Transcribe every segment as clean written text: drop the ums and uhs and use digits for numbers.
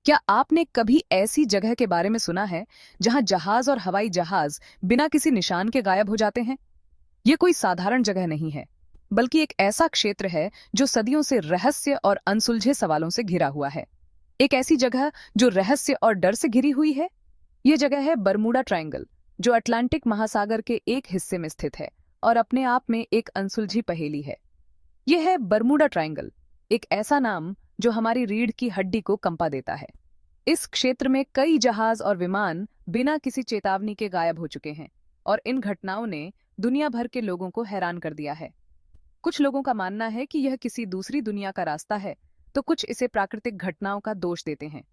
क्या आपने कभी ऐसी जगह के बारे में सुना है जहां जहाज और हवाई जहाज बिना किसी निशान के गायब हो जाते हैं? ये कोई साधारण जगह नहीं है, बल्कि एक ऐसा क्षेत्र है जो सदियों से रहस्य और अनसुलझे सवालों से घिरा हुआ है। एक ऐसी जगह जो रहस्य और डर से घिरी हुई है। ये जगह है बरमूडा ट्रायंगल, जो अटलांटिक महासागर के एक हिस्से में स्थित है और अपने आप में एक अनसुलझी पहेली है। यह है बरमूडा ट्रायंगल, एक ऐसा नाम जो हमारी रीढ़ की हड्डी को कंपा देता है। इस क्षेत्र में कई जहाज और विमान बिना किसी चेतावनी के गायब हो चुके हैं और इन घटनाओं ने दुनिया भर के लोगों को हैरान कर दिया है। कुछ लोगों का मानना है कि यह किसी दूसरी दुनिया का रास्ता है, तो कुछ इसे प्राकृतिक घटनाओं का दोष देते हैं।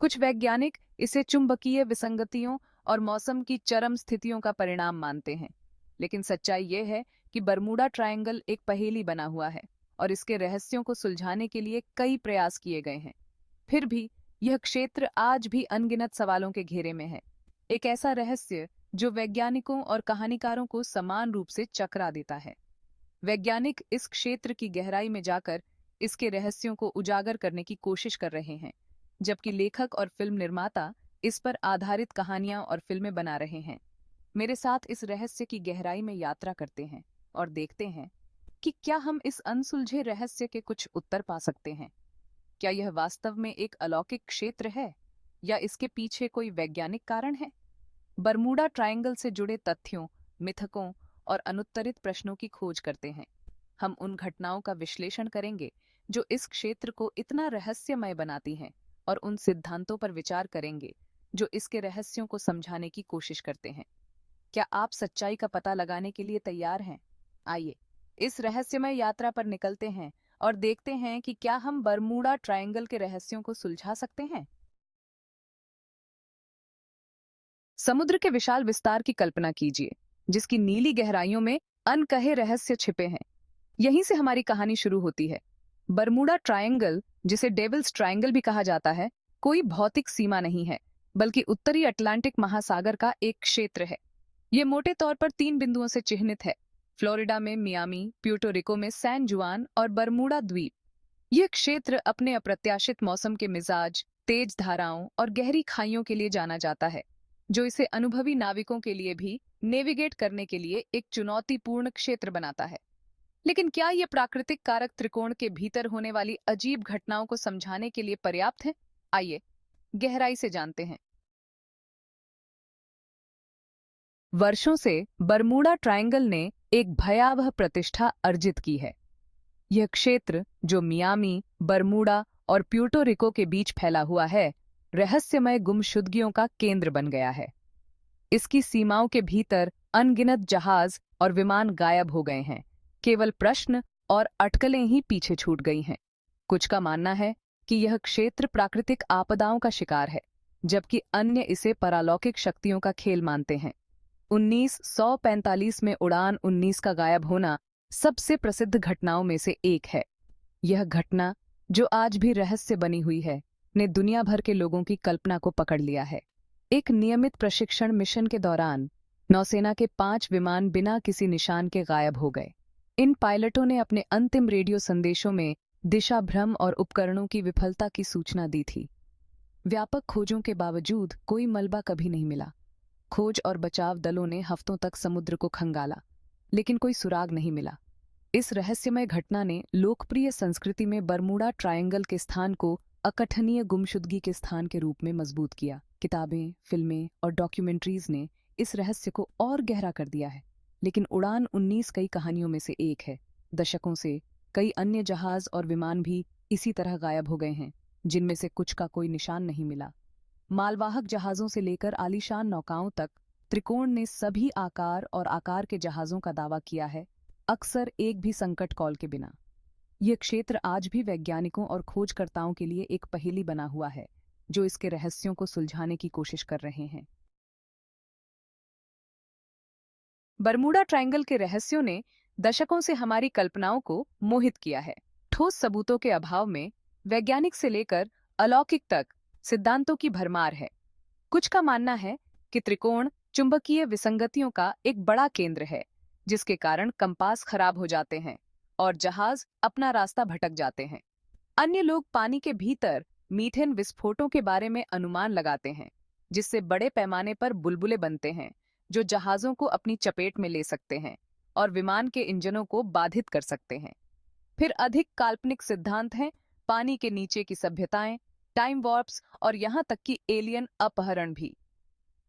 कुछ वैज्ञानिक इसे चुंबकीय विसंगतियों और मौसम की चरम स्थितियों का परिणाम मानते हैं। लेकिन सच्चाई यह है कि बरमूडा ट्रायंगल एक पहेली बना हुआ है और इसके रहस्यों को सुलझाने के लिए कई प्रयास किए गए हैं। फिर भी यह क्षेत्र आज भी अनगिनत सवालों के घेरे में है। एक ऐसा रहस्य जो वैज्ञानिकों और कहानीकारों को समान रूप से चकरा देता है। वैज्ञानिक इस क्षेत्र की गहराई में जाकर इसके रहस्यों को उजागर करने की कोशिश कर रहे हैं, जबकि लेखक और फिल्म निर्माता इस पर आधारित कहानियां और फिल्में बना रहे हैं। मेरे साथ इस रहस्य की गहराई में यात्रा करते हैं और देखते हैं कि क्या हम इस अनसुलझे रहस्य के कुछ उत्तर पा सकते हैं। क्या यह वास्तव में एक अलौकिक क्षेत्र है या इसके पीछे कोई वैज्ञानिक कारण है? बरमूडा ट्रायंगल से जुड़े तथ्यों, मिथकों और अनुत्तरित प्रश्नों की खोज करते हैं। हम उन घटनाओं का विश्लेषण करेंगे जो इस क्षेत्र को इतना रहस्यमय बनाती हैं और उन सिद्धांतों पर विचार करेंगे जो इसके रहस्यों को समझाने की कोशिश करते हैं। क्या आप सच्चाई का पता लगाने के लिए तैयार हैं? आइए, इस रहस्यमय यात्रा पर निकलते हैं और देखते हैं कि क्या हम बरमूडा ट्रायंगल के रहस्यों को सुलझा सकते हैं। समुद्र के विशाल विस्तार की कल्पना कीजिए, जिसकी नीली गहराइयों में अनकहे रहस्य छिपे हैं। यहीं से हमारी कहानी शुरू होती है। बरमूडा ट्रायंगल, जिसे डेविल्स ट्रायंगल भी कहा जाता है, कोई भौतिक सीमा नहीं है, बल्कि उत्तरी अटलांटिक महासागर का एक क्षेत्र है। ये मोटे तौर पर 3 बिंदुओं से चिह्नित है: फ्लोरिडा में मियामी, प्यूर्टो रिको में सैन जुआन और बरमूडा द्वीप। यह क्षेत्र अपने अप्रत्याशित मौसम के मिजाज, तेज धाराओं और गहरी खाइयों के लिए जाना जाता है, जो इसे अनुभवी नाविकों के लिए भी नेविगेट करने के लिए एक चुनौतीपूर्ण क्षेत्र बनाता है। लेकिन क्या ये प्राकृतिक कारक त्रिकोण के भीतर होने वाली अजीब घटनाओं को समझाने के लिए पर्याप्त है? आइए, गहराई से जानते हैं। वर्षों से बरमूडा ट्रायंगल ने एक भयावह प्रतिष्ठा अर्जित की है। यह क्षेत्र, जो मियामी, बरमूडा और प्यूर्टो रिको के बीच फैला हुआ है, रहस्यमय गुमशुदगियों का केंद्र बन गया है। इसकी सीमाओं के भीतर अनगिनत जहाज और विमान गायब हो गए हैं। केवल प्रश्न और अटकलें ही पीछे छूट गई हैं। कुछ का मानना है कि यह क्षेत्र प्राकृतिक आपदाओं का शिकार है, जबकि अन्य इसे पारलौकिक शक्तियों का खेल मानते हैं। 1945 में उड़ान 19 का गायब होना सबसे प्रसिद्ध घटनाओं में से एक है। यह घटना, जो आज भी रहस्य बनी हुई है, ने दुनिया भर के लोगों की कल्पना को पकड़ लिया है। एक नियमित प्रशिक्षण मिशन के दौरान नौसेना के 5 विमान बिना किसी निशान के गायब हो गए। इन पायलटों ने अपने अंतिम रेडियो संदेशों में दिशा भ्रम और उपकरणों की विफलता की सूचना दी थी। व्यापक खोजों के बावजूद कोई मलबा कभी नहीं मिला। खोज और बचाव दलों ने हफ्तों तक समुद्र को खंगाला, लेकिन कोई सुराग नहीं मिला। इस रहस्यमय घटना ने लोकप्रिय संस्कृति में बरमूडा ट्रायंगल के स्थान को अकथनीय गुमशुदगी के स्थान के रूप में मजबूत किया। किताबें, फिल्में और डॉक्यूमेंट्रीज ने इस रहस्य को और गहरा कर दिया है। लेकिन उड़ान 19 कई कहानियों में से एक है। दशकों से कई अन्य जहाज और विमान भी इसी तरह गायब हो गए हैं, जिनमें से कुछ का कोई निशान नहीं मिला। मालवाहक जहाजों से लेकर आलीशान नौकाओं तक, त्रिकोण ने सभी आकार और आकार के जहाजों का दावा किया है, अक्सर एक भी संकट कॉल के बिना। यह क्षेत्र आज भी वैज्ञानिकों और खोजकर्ताओं के लिए एक पहेली बना हुआ है, जो इसके रहस्यों को सुलझाने की कोशिश कर रहे हैं। बरमूडा ट्रायंगल के रहस्यों ने दशकों से हमारी कल्पनाओं को मोहित किया है। ठोस सबूतों के अभाव में वैज्ञानिक से लेकर अलौकिक तक सिद्धांतों की भरमार है। कुछ का मानना है कि त्रिकोण चुंबकीय विसंगतियों का एक बड़ा केंद्र है, जिसके कारण कंपास खराब हो जाते हैं और जहाज अपना रास्ता भटक जाते हैं। अन्य लोग पानी के भीतर मीथेन विस्फोटों के बारे में अनुमान लगाते हैं, जिससे बड़े पैमाने पर बुलबुले बनते हैं जो जहाजों को अपनी चपेट में ले सकते हैं और विमान के इंजनों को बाधित कर सकते हैं। फिर अधिक काल्पनिक सिद्धांत हैं पानी के नीचे की सभ्यताएं, टाइम वॉर्प्स और यहां तक कि एलियन अपहरण भी।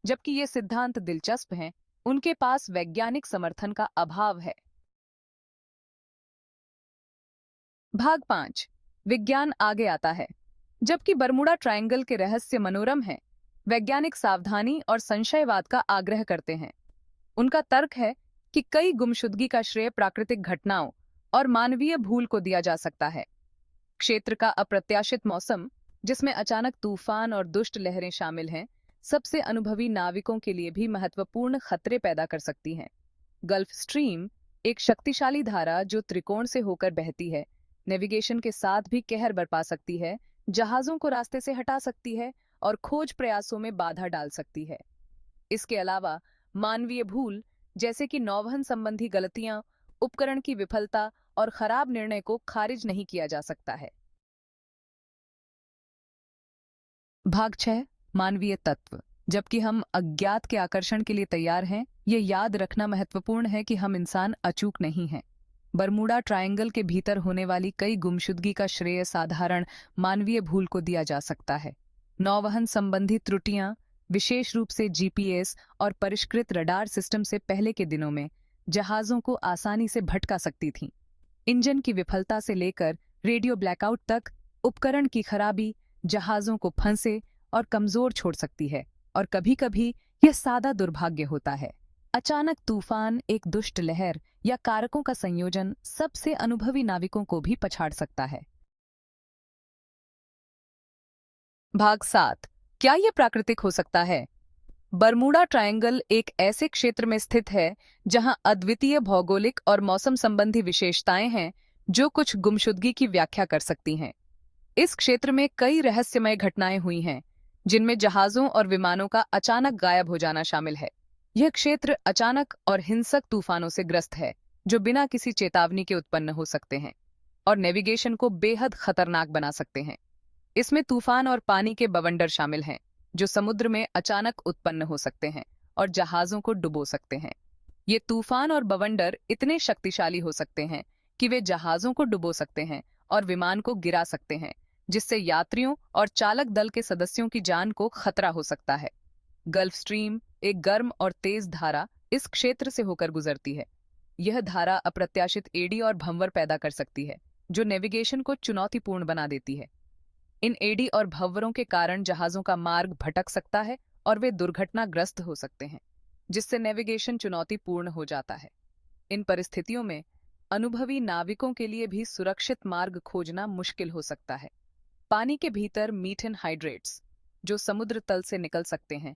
जबकि ये सिद्धांत दिलचस्प हैं, उनके पास वैज्ञानिक समर्थन का अभाव है। भाग 5। विज्ञान आगे आता है। जबकि बरमूडा ट्रायंगल के रहस्य मनोरम हैं, वैज्ञानिक सावधानी और संशयवाद का आग्रह करते हैं। उनका तर्क है कि कई गुमशुदगी का श्रेय प्राकृतिक घटनाओं और मानवीय भूल को दिया जा सकता है। क्षेत्र का अप्रत्याशित मौसम, जिसमें अचानक तूफान और दुष्ट लहरें शामिल हैं, सबसे अनुभवी नाविकों के लिए भी महत्वपूर्ण खतरे पैदा कर सकती हैं। गल्फ स्ट्रीम एक शक्तिशाली धारा जो त्रिकोण से होकर बहती है, नेविगेशन के साथ भी कहर बरपा सकती है, जहाजों को रास्ते से हटा सकती है और खोज प्रयासों में बाधा डाल सकती है। इसके अलावा मानवीय भूल, जैसे कि नौवहन संबंधी गलतियां, उपकरण की विफलता और खराब निर्णय को खारिज नहीं किया जा सकता है। भाग 6। मानवीय तत्व। जबकि हम अज्ञात के आकर्षण के लिए तैयार हैं, ये याद रखना महत्वपूर्ण है कि हम इंसान अचूक नहीं हैं। बरमूडा ट्रायंगल के भीतर होने वाली कई गुमशुदगी का श्रेय साधारण मानवीय भूल को दिया जा सकता है। नौवहन संबंधी त्रुटियां, विशेष रूप से जीपीएस और परिष्कृत रडार सिस्टम से पहले के दिनों में, जहाजों को आसानी से भटका सकती थीं। इंजन की विफलता से लेकर रेडियो ब्लैकआउट तक, उपकरण की खराबी जहाजों को फंसे और कमजोर छोड़ सकती है। और कभी-कभी यह सादा दुर्भाग्य होता है। अचानक तूफान, एक दुष्ट लहर या कारकों का संयोजन सबसे अनुभवी नाविकों को भी पछाड़ सकता है। भाग 7। क्या यह प्राकृतिक हो सकता है? बरमूडा ट्रायंगल एक ऐसे क्षेत्र में स्थित है जहां अद्वितीय भौगोलिक और मौसम संबंधी विशेषताएं हैं जो कुछ गुमशुदगी की व्याख्या कर सकती हैं। इस क्षेत्र में कई रहस्यमय घटनाएं हुई हैं, जिनमें जहाजों और विमानों का अचानक गायब हो जाना शामिल है। यह क्षेत्र अचानक और हिंसक तूफानों से ग्रस्त है, जो बिना किसी चेतावनी के उत्पन्न हो सकते हैं और नेविगेशन को बेहद खतरनाक बना सकते हैं। इसमें तूफान और पानी के बवंडर शामिल हैं, जो समुद्र में अचानक उत्पन्न हो सकते हैं और जहाजों को डुबो सकते हैं। ये तूफान और बवंडर इतने शक्तिशाली हो सकते हैं कि वे जहाजों को डुबो सकते हैं और विमान को गिरा सकते हैं, जिससे यात्रियों और चालक दल के सदस्यों की जान को खतरा हो सकता है। गल्फ स्ट्रीम एक गर्म और तेज धारा इस क्षेत्र से होकर गुजरती है। यह धारा अप्रत्याशित एडी और भंवर पैदा कर सकती है, जो नेविगेशन को चुनौतीपूर्ण बना देती है। इन एडी और भंवरों के कारण जहाजों का मार्ग भटक सकता है और वे दुर्घटनाग्रस्त हो सकते हैं, जिससे नेविगेशन चुनौतीपूर्ण हो जाता है। इन परिस्थितियों में अनुभवी नाविकों के लिए भी सुरक्षित मार्ग खोजना मुश्किल हो सकता है। पानी के भीतर मीथेन हाइड्रेट्स, जो समुद्र तल से निकल सकते हैं,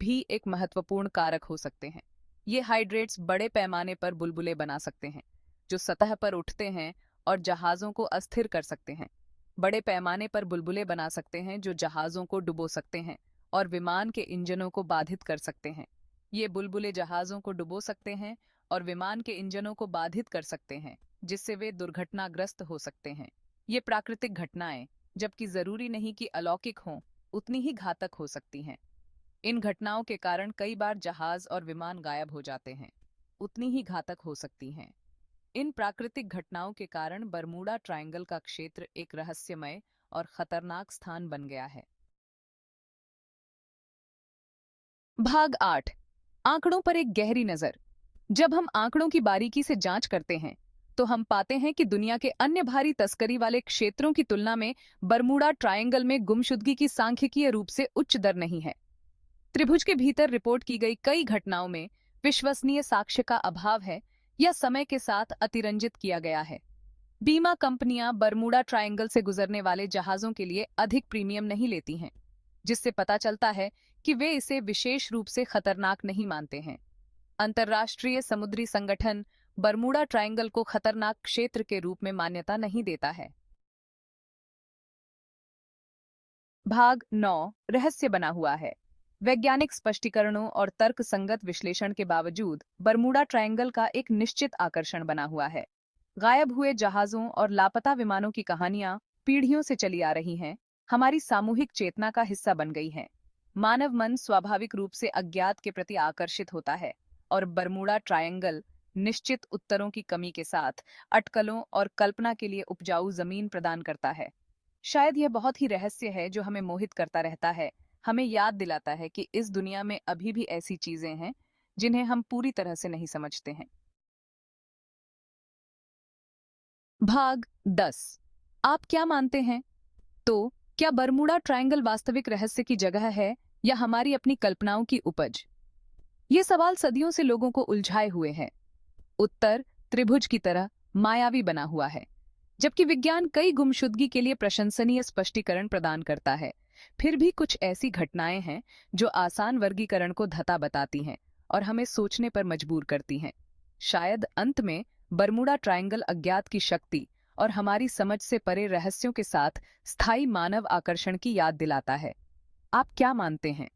भी एक महत्वपूर्ण कारक हो सकते हैं। ये हाइड्रेट्स बड़े पैमाने पर बुलबुले बना सकते हैं, जो सतह पर उठते हैं और जहाजों को अस्थिर कर सकते हैं। बड़े पैमाने पर बुलबुले बना सकते हैं जो जहाजों को डुबो सकते हैं और विमान के इंजनों को बाधित कर सकते हैं। ये बुलबुले जहाजों को डुबो सकते हैं और विमान के इंजनों को बाधित कर सकते हैं, जिससे वे दुर्घटनाग्रस्त हो सकते हैं। ये प्राकृतिक घटनाएं, जबकि जरूरी नहीं कि अलौकिक हों, उतनी ही घातक हो सकती हैं। इन घटनाओं के कारण कई बार जहाज और विमान गायब हो जाते हैं, उतनी ही घातक हो सकती हैं। इन प्राकृतिक घटनाओं के कारण बरमूडा ट्रायंगल का क्षेत्र एक रहस्यमय और खतरनाक स्थान बन गया है। भाग 8। आंकड़ों पर एक गहरी नजर। जब हम आंकड़ों की बारीकी से जांच करते हैं, तो हम पाते हैं कि दुनिया के अन्य भारी तस्करी वाले क्षेत्रों की तुलना में बरमूडा ट्रायंगल में गुमशुदगी की सांख्यिकीय रूप से उच्च दर नहीं है। त्रिभुज के भीतर रिपोर्ट की गई कई घटनाओं में विश्वसनीय साक्ष्य का अभाव है या समय के साथ अतिरंजित किया गया है। बीमा कंपनियां बरमूडा ट्रायंगल से गुजरने वाले जहाजों के लिए अधिक प्रीमियम नहीं लेती हैं, जिससे पता चलता है कि वे इसे विशेष रूप से खतरनाक नहीं मानते हैं। अंतर्राष्ट्रीय समुद्री संगठन बरमूडा ट्रायंगल को खतरनाक क्षेत्र के रूप में मान्यता नहीं देता है। भाग 9। रहस्य बना हुआ है। वैज्ञानिक स्पष्टीकरणों और तर्कसंगत विश्लेषण के बावजूद बरमूडा ट्रायंगल का एक निश्चित आकर्षण बना हुआ है। गायब हुए जहाजों और लापता विमानों की कहानियां पीढ़ियों से चली आ रही हैं, हमारी सामूहिक चेतना का हिस्सा बन गई हैं। मानव मन स्वाभाविक रूप से अज्ञात के प्रति आकर्षित होता है और बरमूडा ट्रायंगल निश्चित उत्तरों की कमी के साथ अटकलों और कल्पना के लिए उपजाऊ जमीन प्रदान करता है। शायद यह बहुत ही रहस्य है जो हमें मोहित करता रहता है, हमें याद दिलाता है कि इस दुनिया में अभी भी ऐसी चीजें हैं जिन्हें हम पूरी तरह से नहीं समझते हैं। भाग 10। आप क्या मानते हैं? तो क्या बरमूडा ट्रायंगल वास्तविक रहस्य की जगह है या हमारी अपनी कल्पनाओं की उपज? ये सवाल सदियों से लोगों को उलझाए हुए हैं। उत्तर त्रिभुज की तरह मायावी बना हुआ है। जबकि विज्ञान कई गुमशुदगी के लिए प्रशंसनीय स्पष्टीकरण प्रदान करता है, फिर भी कुछ ऐसी घटनाएं हैं जो आसान वर्गीकरण को धता बताती हैं और हमें सोचने पर मजबूर करती हैं। शायद अंत में बरमूडा ट्रायंगल अज्ञात की शक्ति और हमारी समझ से परे रहस्यों के साथ स्थायी मानव आकर्षण की याद दिलाता है। आप क्या मानते हैं?